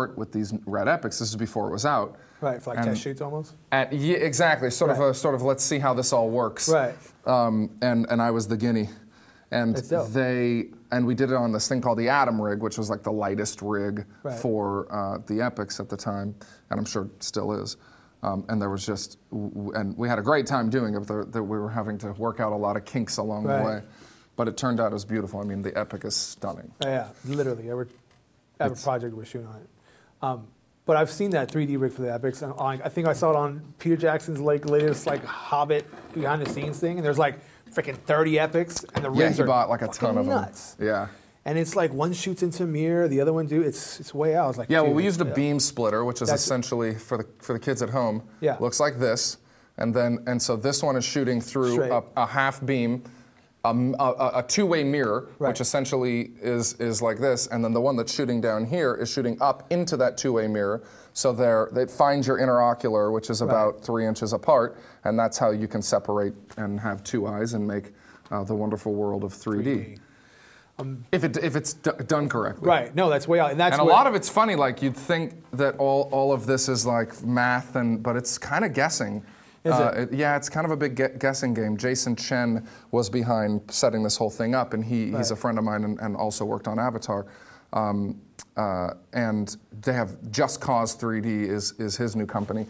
short with these red epics. This is before it was out. Right, for like test shoots almost? Yeah, exactly. Sort of let's see how this all works. Right. And I was the guinea. And we did it on this thing called the Atom rig, which was like the lightest rig for the epics at the time, and I'm sure it still is. And there was just, and we had a great time doing it, but we were having to work out a lot of kinks along the way. But it turned out it was beautiful. I mean, the epic is stunning. Yeah, literally. Every project we're shooting on it. But I've seen that 3D rig for the epics, and I think I saw it on Peter Jackson's latest Hobbit behind the scenes thing, and there's like freaking 30 epics, and the rigs he bought like a ton of nuts. them. Yeah. And it's like one shoots into a mirror, the other one it's way out. I was like, well, we used a beam splitter, which is essentially for the kids at home. Yeah. Looks like this, and so this one is shooting through a half beam, a two-way mirror, which essentially is like this, and then the one that's shooting down here is shooting up into that two-way mirror. So it finds your interocular, which is about 3 inches apart, and that's how you can separate and have two eyes and make the wonderful world of 3D. If it's done correctly. Right. No, that's way out. And a lot of it's funny. Like you'd think that all of this is like math, but it's kind of guessing. Is it? Yeah, it's kind of a big guessing game. Jason Chen was behind setting this whole thing up, and he's a friend of mine and also worked on Avatar. And they have Just Cause 3D is his new company.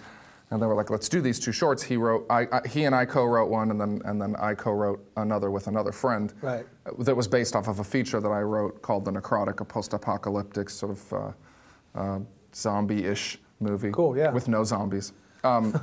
And they were like, let's do these two shorts. He and I co-wrote one, and then I co-wrote another with another friend. Right. That was based off of a feature that I wrote called The Necrotic, a post-apocalyptic sort of zombie-ish movie. Cool, yeah. With no zombies. And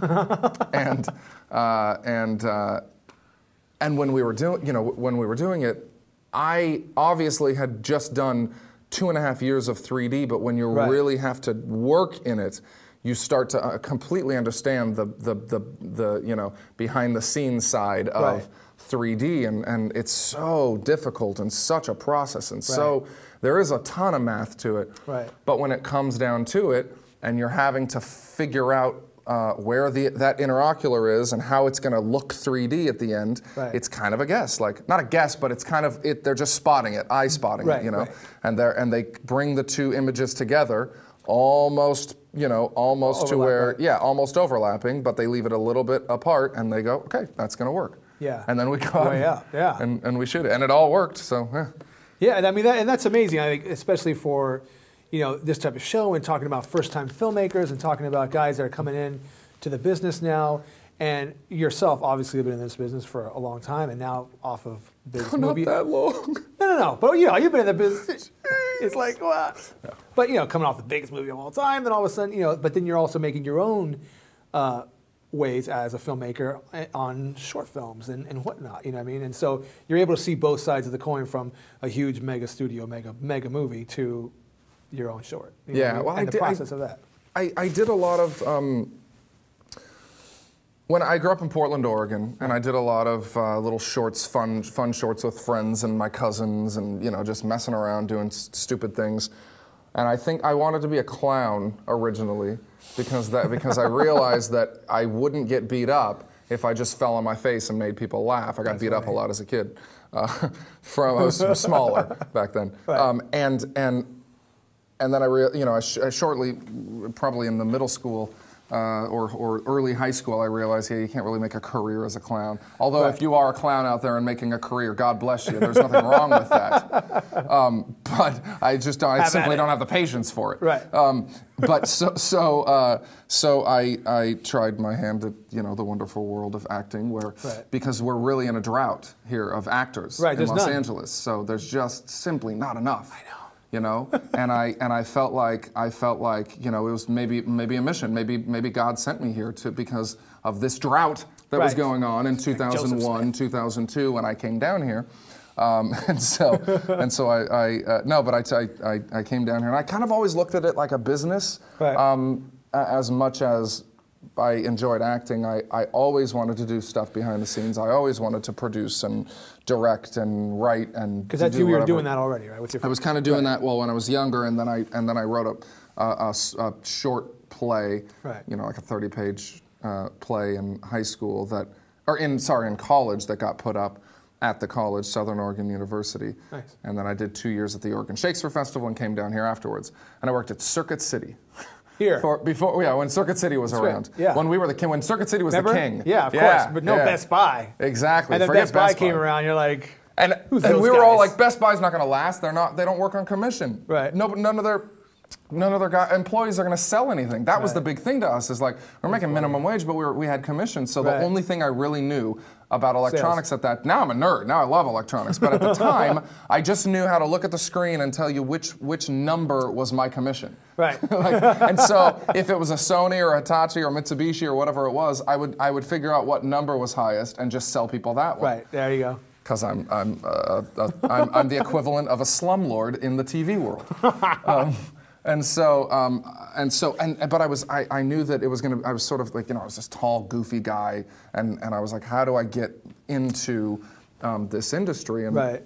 when we were doing it, I obviously had just done 2.5 years of 3D, but when you really have to work in it, you start to completely understand the behind the scenes side of 3D, and it's so difficult and such a process, and so there is a ton of math to it. Right. But when it comes down to it, and you're having to figure out where that interocular is and how it's going to look 3D at the end, it's kind of a guess. Like not a guess, but it's kind of they're just spotting it, eye spotting it, and they bring the two images together, almost to where almost overlapping, but they leave it a little bit apart, and they go, okay, that's going to work. Yeah. And then we go and we shoot it, and it all worked. So yeah, and I mean and that's amazing. I think especially for this type of show and talking about first-time filmmakers and talking about guys that are coming in to the business now. And yourself, obviously, have been in this business for a long time, and now off of this movie. Not that long. No. But you've been in the business. It's like, wow. Yeah. But coming off the biggest movie of all time, then all of a sudden, but then you're also making your own ways as a filmmaker on short films and whatnot. You know what I mean? And so you're able to see both sides of the coin, from a huge mega studio, mega movie to your own short. And the process of that. I did a lot of. When I grew up in Portland, Oregon, and I did a lot of little shorts, fun shorts with friends and my cousins, and just messing around doing stupid things. And I think I wanted to be a clown originally because I realized that I wouldn't get beat up if I just fell on my face and made people laugh. I got beat up a lot as a kid. I was smaller back then, and then I shortly, probably in the middle school. Or early high school, I realized, you can't really make a career as a clown. Although if you are a clown out there and making a career, God bless you. There's nothing wrong with that. But I simply don't have the patience for it. Right. But so I tried my hand at the wonderful world of acting, because we're really in a drought here of actors in Los Angeles. So there's just simply not enough. I know. And I felt like it was maybe a mission. Maybe God sent me here because of this drought that was going on in 2001, 2002 when I came down here. I came down here, and I kind of always looked at it like a business, as much as I enjoyed acting. I always wanted to do stuff behind the scenes. I always wanted to produce and direct and write and because that's you were doing that already, right? I was kind of doing that when I was younger, and then I wrote a short play, like a 30-page play in high school in college that got put up, at the college, Southern Oregon University. Nice. And then I did 2 years at the Oregon Shakespeare Festival and came down here afterwards. And I worked at Circuit City. Here? When Circuit City was around. Right. Yeah. When Circuit City was Remember? the king. Yeah, of course, but no Best Buy. Exactly. And then Best Buy came around, you're like, and who's we those were guys? all like, Best Buy's not going to last. They don't work on commission. Right. None of their employees are going to sell anything. That was the big thing to us. Is like we're making minimum wage, but we had commission. So the only thing I really knew about electronics at that. Now I'm a nerd. Now I love electronics. But at the time, I just knew how to look at the screen and tell you which number was my commission. Right. And so if it was a Sony or a Hitachi or Mitsubishi or whatever it was, I would figure out what number was highest and just sell people that one. Right. There you go. Because I'm the equivalent of a slumlord in the TV world. But I knew that it was gonna. I was sort of like, I was this tall, goofy guy, and I was like, how do I get into this industry? And I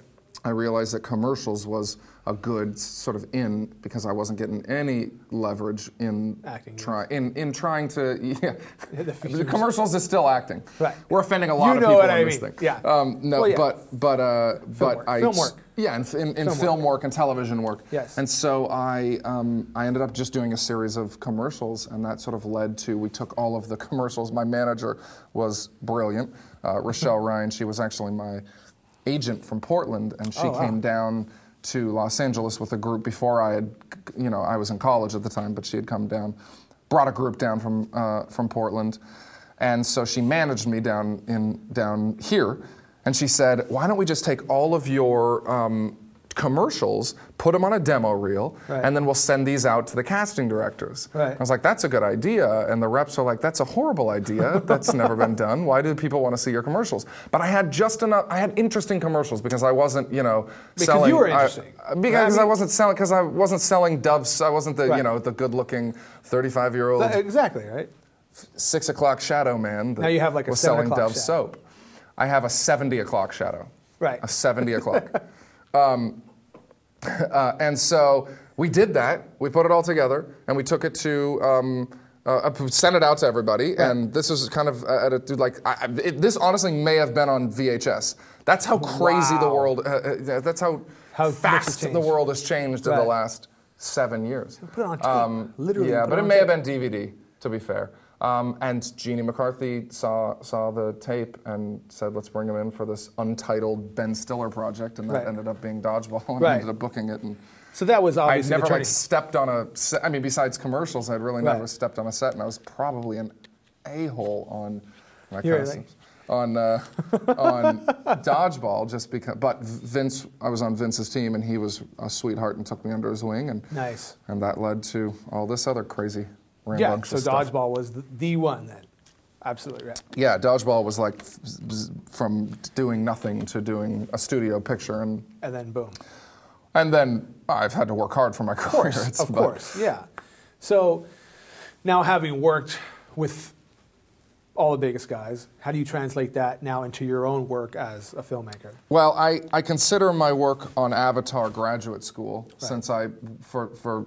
realized that commercials was a good sort of in, because I wasn't getting any leverage in acting. In trying to the commercials is still acting. Right. We're offending a lot of people in this thing. Yeah. Film work. Yeah, in film work and television work. Yes. And so I ended up just doing a series of commercials, and that sort of led to, we took all of the commercials. My manager was brilliant, Rochelle Ryan. She was actually my agent from Portland, and she came down to Los Angeles with a group before I had, I was in college at the time, but she had come down, brought a group down from Portland, and so she managed me down here. And she said, why don't we just take all of your commercials, put them on a demo reel, and then we'll send these out to the casting directors. Right. I was like, that's a good idea. And the reps are like, that's a horrible idea. That's never been done. Why do people want to see your commercials? But I had just enough, I had interesting commercials because I wasn't, selling. Because you were interesting. Because I wasn't selling Dove's, I wasn't the, the good-looking 35-year-old. Exactly, right? 6 o'clock shadow man that now you have like a was 7 selling o'clock Dove shadow. soap. I have a 70 o'clock shadow. Right. A 70 o'clock. And so we did that. We put it all together, and we took it to, sent it out to everybody. Right. And this was kind of this honestly may have been on VHS. That's how crazy the world. That's how fast the world has changed in the last 7 years. Put it on tape. Literally. Yeah, but it may have been DVD. To be fair. And Jeannie McCarthy saw the tape and said, let's bring him in for this untitled Ben Stiller project, and that ended up being Dodgeball, and I ended up booking it. And so that was obviously I never stepped on a set. I mean, besides commercials, I'd really never stepped on a set, and I was probably an a-hole on my on Dodgeball, just because. But Vince, I was on Vince's team, and he was a sweetheart and took me under his wing, and and that led to all this other crazy. Yeah, so stuff. Dodgeball was the one then. Absolutely right. Yeah, Dodgeball was like from doing nothing to doing a studio picture. And then boom. And then I've had to work hard for my career. Of course, yeah. So now having worked with all the biggest guys, how do you translate that now into your own work as a filmmaker? Well, I consider my work on Avatar graduate school, since for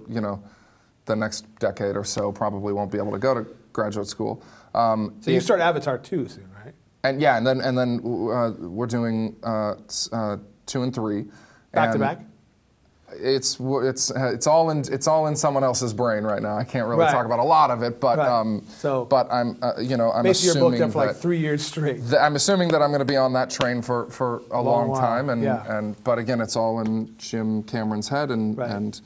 the next decade or so probably won't be able to go to graduate school. So you start Avatar 2 soon, right? And then we're doing 2 and 3. Back to back? It's all in someone else's brain right now. I can't really talk about a lot of it, but I'm I'm basically assuming you're booked up for like 3 years straight. I'm assuming that I'm going to be on that train for a long time, but again, it's all in Jim Cameron's head, and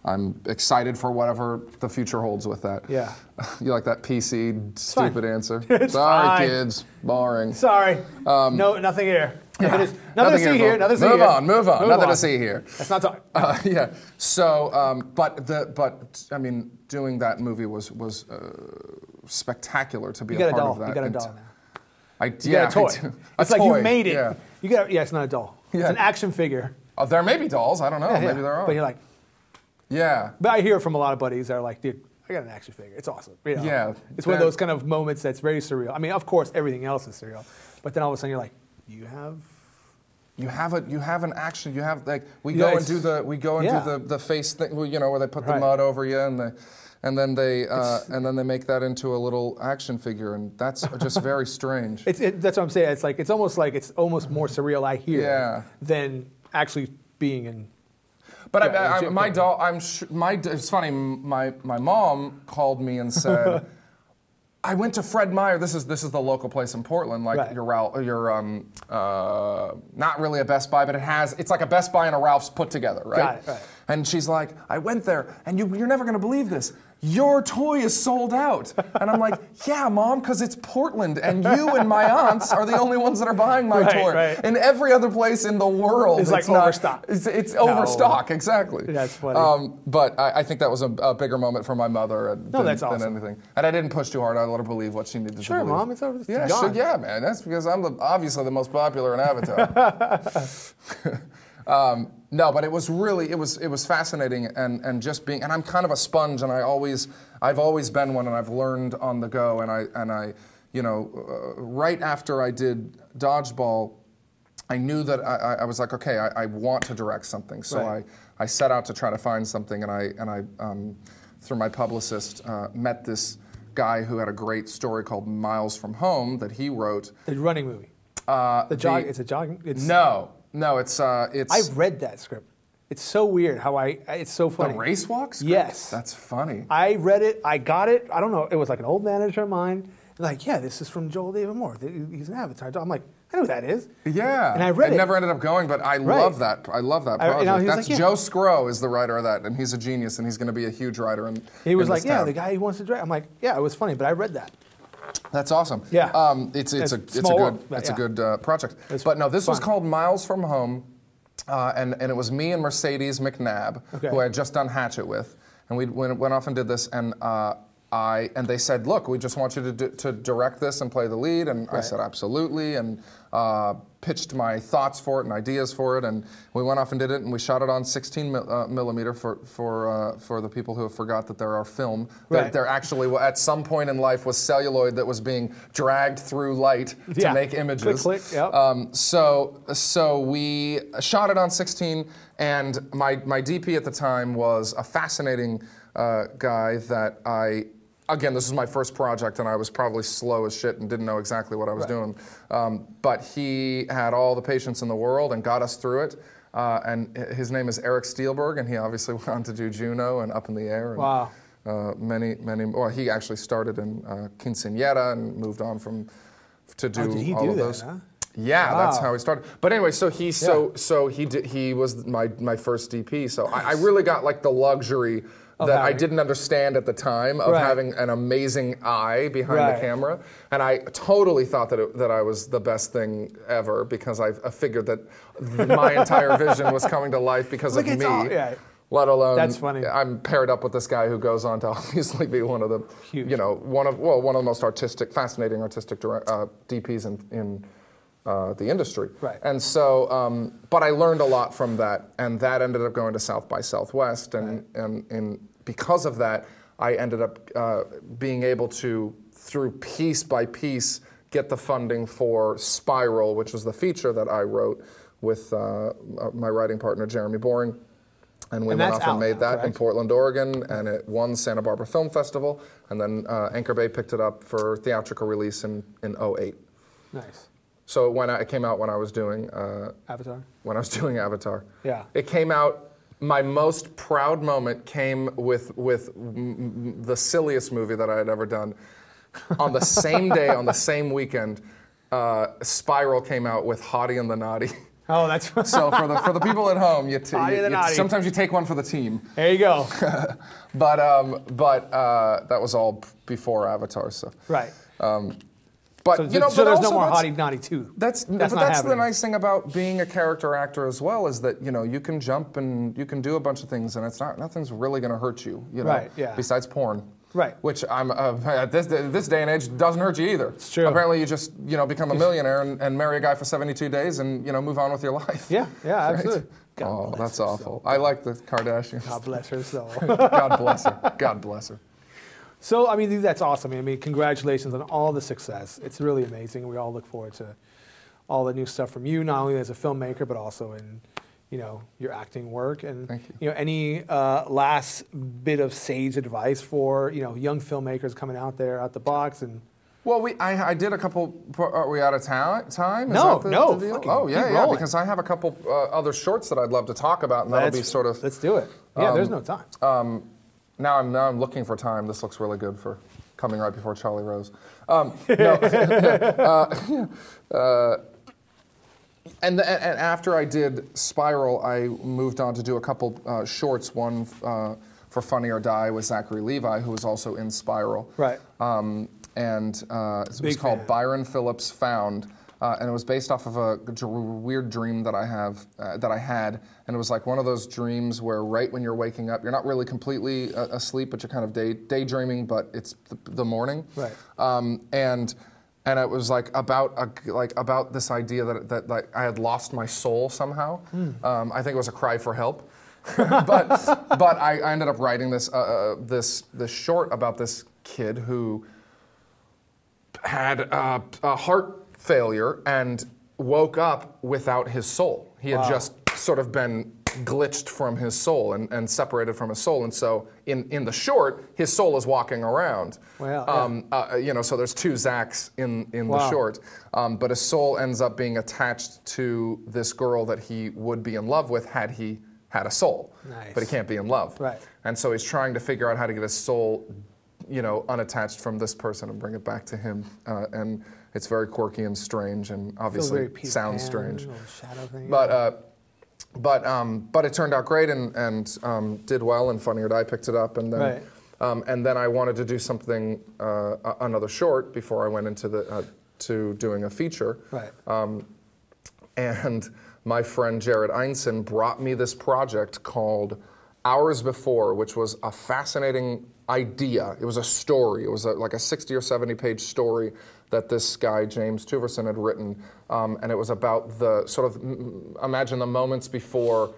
I'm excited for whatever the future holds with that. Yeah. You like that PC stupid answer? It's Sorry, fine. Kids. Boring. Sorry. No, nothing here. Nothing to see here. Nothing to see here. Move on. Nothing to see here. That's not talking. Yeah. So, but I mean, doing that movie was spectacular to be a part of that. You got a doll now. You got a toy. It's like you made it. Yeah. It's not a doll. It's an action figure. Oh, there may be dolls. I don't know. Maybe there are. But you're like. Yeah. But I hear from a lot of buddies that are like, dude, I got an action figure. It's awesome. Yeah. It's one of those kind of moments that's very surreal. I mean, of course, everything else is surreal. But then all of a sudden you're like, you have you have an action. You have like we Yeah, go and do the face thing, you know, where they put the mud over you and then they make that into a little action figure, and that's just very strange. That's what I'm saying. It's almost more surreal. I hear than actually being in. But my doll, it's funny. My mom called me and said, I went to Fred Meyer. This is the local place in Portland, like your not really a Best Buy, but it's like a Best Buy and a Ralph's put together, right? Got it, right. And she's like, I went there, and you're never gonna believe this. Your toy is sold out. And I'm like, yeah, Mom, because it's Portland, and you and my aunts are the only ones that are buying my toy. Right. In every other place in the world, it's like overstock. It's overstock, exactly. That's funny. But I think that was a bigger moment for my mother than awesome. anything. And I didn't push too hard. I let her believe what she needed to believe. Sure, Mom, it's over. Yeah, man. That's because I'm obviously the most popular in Avatar. No, but it was fascinating and just being, and I'm kind of a sponge, and I've always been one, and I've learned on the go, and I right after I did Dodgeball, I knew that I was like, okay, I want to direct something, so I set out to try to find something, and I through my publicist met this guy who had a great story called Miles from Home that he wrote. The running movie. It's a jogging. No, it's. I've read that script. It's so weird how it's so funny. The race walk script? Yes. That's funny. I read it. I got it. I don't know. It was like an old manager of mine. Like, yeah, this is from Joel David Moore. He's an Avatar. I'm like, I know who that is. Yeah. And I read it. It never ended up going, but I love that. I love that project. That's like, Joe Scrow is the writer of that, and he's a genius, and he's going to be a huge writer. He was like, the guy who wants to direct. I'm like, yeah, it was funny, but I read that. That's awesome. Yeah. It's a good project. But no, this was called Miles from Home, and it was me and Mercedes McNabb, who I had just done Hatchet with, and we went off and did this, and they said, look, we just want you to direct this and play the lead, and I said absolutely, and pitched my thoughts for it and ideas for it, and we went off and did it, and we shot it on 16 millimeter for the people who have forgot that there are film. That there actually, at some point in life, was celluloid that was being dragged through light to make images. Click, yep. So we shot it on 16, and my DP at the time was a fascinating guy that Again, this was my first project, and I was probably slow as shit and didn't know exactly what I was doing. But he had all the patience in the world and got us through it. And his name is Eric Steelberg, and he obviously went on to do Juno and Up in the Air. And, wow. Many. Well, he actually started in Quinceañera and moved on to do all of those. Huh? Yeah, that's how he started. But anyway, so he was my first DP. So I really got like the luxury that I didn't understand at the time of having an amazing eye behind the camera, and I totally thought that I was the best thing ever because I figured that my entire vision was coming to life because of me. Let alone, that's funny. I'm paired up with this guy who goes on to obviously be one of the, one of the most fascinating artistic DPs in the industry. Right. And so, but I learned a lot from that, and that ended up going to South by Southwest, and because of that, I ended up being able to, through piece by piece, get the funding for Spiral, which was the feature that I wrote with my writing partner, Jeremy Boring. And we went off and made that in Portland, Oregon, and it won Santa Barbara Film Festival, and then Anchor Bay picked it up for theatrical release in 2008. Nice. So it came out when I was doing Avatar. When I was doing Avatar. Yeah. It came out. My most proud moment came with the silliest movie that I had ever done. On the same day, on the same weekend, Spiral came out with Hottie and the Naughty. Oh, that's so for the people at home, sometimes you take one for the team. There you go. but that was all before Avatar, so right. But so, but there's no more Hottie Naughty 2. That's the nice thing about being a character actor as well, is that you can jump and you can do a bunch of things, and nothing's really going to hurt you. Right. Yeah. Besides porn. Right. Which I'm at this day and age doesn't hurt you either. It's true. Apparently, you just become a millionaire and marry a guy for 72 days and move on with your life. Yeah. Yeah. Absolutely. Right? Oh, that's awful. I like the Kardashians. God bless her soul. God bless her. God bless her. So, that's awesome. Congratulations on all the success. It's really amazing. We all look forward to all the new stuff from you, not only as a filmmaker, but also in, your acting work. And, Thank you. Any last bit of sage advice for, young filmmakers coming out there out the box? And Well, I did a couple. Are we out of time? No, the no. deal? Fucking Oh, yeah, keep yeah. rolling. Because I have a couple other shorts that I'd love to talk about, and that'll be sort of. Let's do it. Yeah, there's no time. Now I'm looking for time. This looks really good for coming right before Charlie Rose. And after I did Spiral, I moved on to do a couple shorts. One for Funny or Die with Zachary Levi, who was also in Spiral. Right. It was called Byron Phillips Found, and it was based off of a weird dream that I had, and it was like one of those dreams where right when you're waking up, you're not really completely asleep, but you're kind of daydreaming, but it's the morning. Right. And it was like about this idea that like I had lost my soul somehow. I think it was a cry for help. but I ended up writing this short about this kid who had a heart failure and woke up without his soul. He had just sort of been glitched from his soul and separated from his soul. And so in the short, his soul is walking around. Wow. So there's two Zachs in the short. But his soul ends up being attached to this girl that he would be in love with had he had a soul. Nice. But he can't be in love. Right. And so he's trying to figure out how to get his soul unattached from this person and bring it back to him. And it's very quirky and strange, and obviously sounds strange. Shadow thing. But it turned out great and did well, and Funny or Die picked it up, and then I wanted to do something another short before I went into to doing a feature. Right. And my friend Jared Einson brought me this project called Hours Before, which was a fascinating idea. It was a story. It was like a 60 or 70 page story that this guy, James Tuverson, had written. And it was about the sort of, imagine the moments before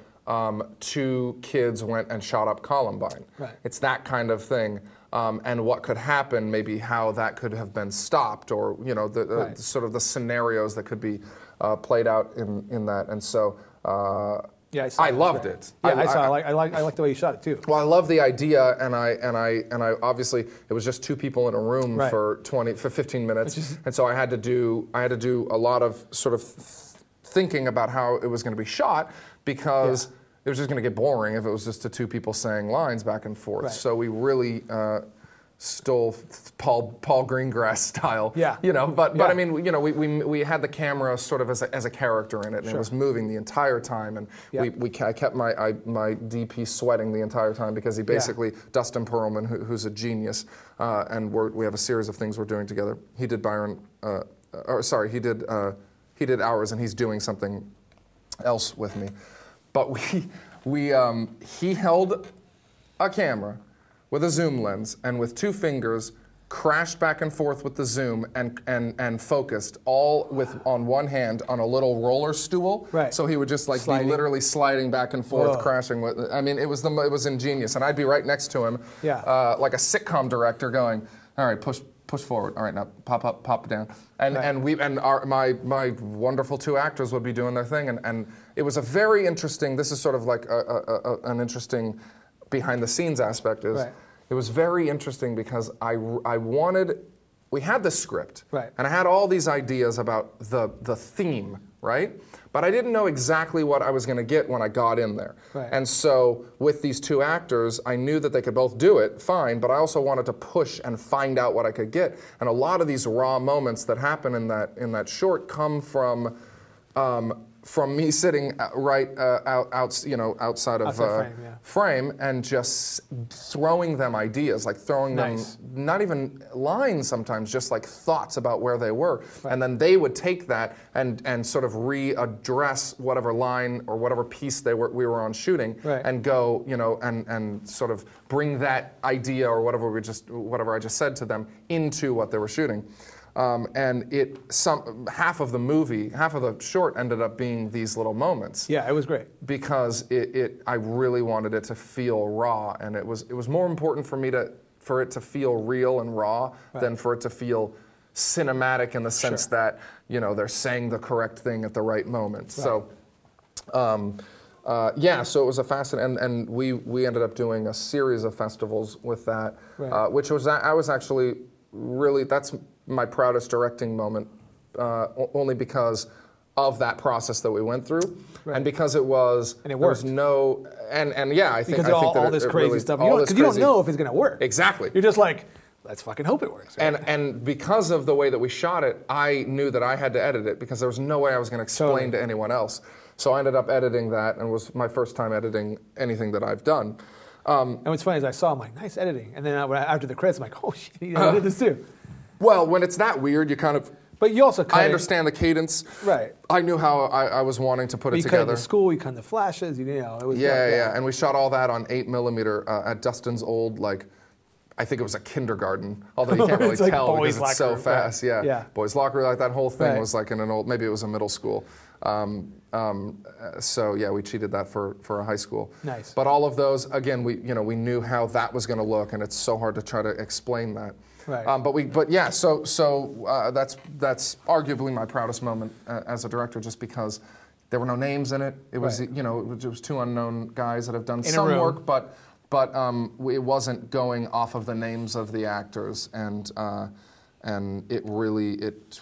two kids went and shot up Columbine. Right. It's that kind of thing. And what could happen, maybe how that could have been stopped, or the sort of the scenarios that could be played out in that. And so I loved it. Yeah, I like the way you shot it too. Well, I love the idea, and I obviously it was just two people in a room for 15 minutes, and so I had to do a lot of sort of thinking about how it was going to be shot, because it was just going to get boring if it was just the two people saying lines back and forth. Right. So we really stole Paul Greengrass style. Yeah. But I mean, we had the camera sort of as a character in it, and it was moving the entire time, and I kept my DP sweating the entire time, because he basically Dustin Perlman, who's a genius, and we have a series of things we're doing together. He did he did Hours, and he's doing something else with me, but he held a camera with a zoom lens, and with two fingers crashed back and forth with the zoom and focused all on one hand on a little roller stool. Right. So he would just be literally sliding back and forth, crashing with. I mean, it was ingenious, and I'd be right next to him, like a sitcom director, going, "All right, push forward. All right, now pop up, pop down." And my wonderful two actors would be doing their thing, and it was a very interesting. This is sort of like an interesting behind the scenes aspect is it was very interesting, because we had the script, and I had all these ideas about the theme, right? But I didn't know exactly what I was going to get when I got in there. Right. And so with these two actors, I knew that they could both do it fine, but I also wanted to push and find out what I could get. And a lot of these raw moments that happen in that short come from me sitting outside of frame, and just throwing them ideas, like throwing them, not even lines sometimes, just like thoughts about where they were. And then they would take that and sort of readdress whatever line or whatever piece we were on shooting, and go, and sort of bring that idea or whatever I just said to them into what they were shooting. And half of the short ended up being these little moments. Yeah, it was great. Because I really wanted it to feel raw, and it was more important for it to feel real and raw than for it to feel cinematic in the sense that, you know, they're saying the correct thing at the right moment. Right. So, yeah, so it was a fascinating, and we ended up doing a series of festivals with that, which was, I was actually really, that's my proudest directing moment, only because of that process that we went through, and because it was, and it there was no, and yeah, I think, because all this crazy really, stuff, because you don't know if it's going to work. Exactly. You're just like, let's fucking hope it works. Right? And because of the way that we shot it, I knew that I had to edit it because there was no way I was going to explain to anyone else. So I ended up editing that, and it was my first time editing anything that I've done. And what's funny is I saw, I'm like, nice editing. And then after the credits, I'm like, oh shit, he edited this too. Well, when it's that weird, you kind of... But you also cut I understand the cadence. Right. I knew how I was wanting to put it you together. You cut the school, you cut the flashes, you know. It was yeah. And we shot all that on 8mm at Dustin's old, like, I think it was a kindergarten, although you can't really tell because it's so fast. Right. Yeah. Boys' locker, like that whole thing was like in an old, maybe it was a middle school. So yeah, we cheated that for a high school. Nice. But all of those, again, we knew how that was going to look, and it's so hard to try to explain that. Right. But yeah, so that's arguably my proudest moment as a director, just because there were no names in it. It was it was two unknown guys that have done some work, but it wasn't going off of the names of the actors, and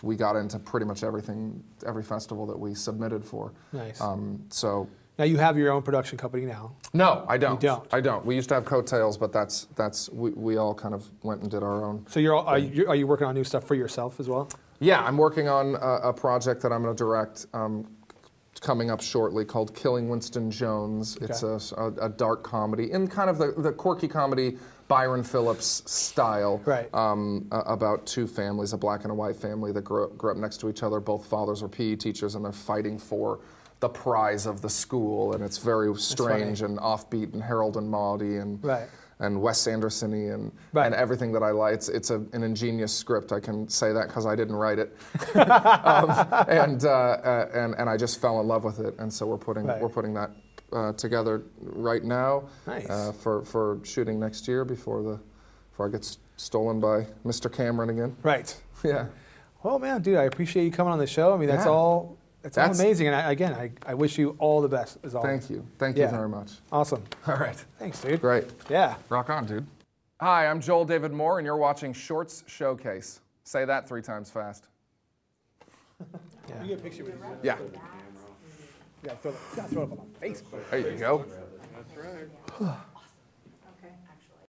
we got into pretty much every festival that we submitted for. Nice. So. Now you have your own production company now. No, I don't. You don't. I don't. We used to have coattails, but we all kind of went and did our own. So are you working on new stuff for yourself as well? Yeah, I'm working on a project that I'm going to direct coming up shortly called Killing Winston Jones. Okay. It's a dark comedy in kind of the quirky comedy Byron Phillips style, right. About two families, a black and a white family that grew up next to each other. Both fathers are PE teachers, and they're fighting for the prize of the school, and it's very strange and offbeat, and Harold and Maude and Wes Anderson-y and everything that I like. It's an ingenious script. I can say that because I didn't write it, and I just fell in love with it, and so we're putting that together right now. Nice. For shooting next year before I get stolen by Mr. Cameron again. Right. Yeah. Well, man, dude, I appreciate you coming on the show. I mean, that's all amazing, and I wish you all the best, as always. Thank you. Thank you very much. Awesome. All right. Thanks, dude. Great. Yeah. Rock on, dude. Hi, I'm Joel David Moore, and you're watching Shorts Showcase. Say that 3 times fast. Yeah. You get a picture with you. Yeah. You gotta throw it up on Facebook. There you go. That's right.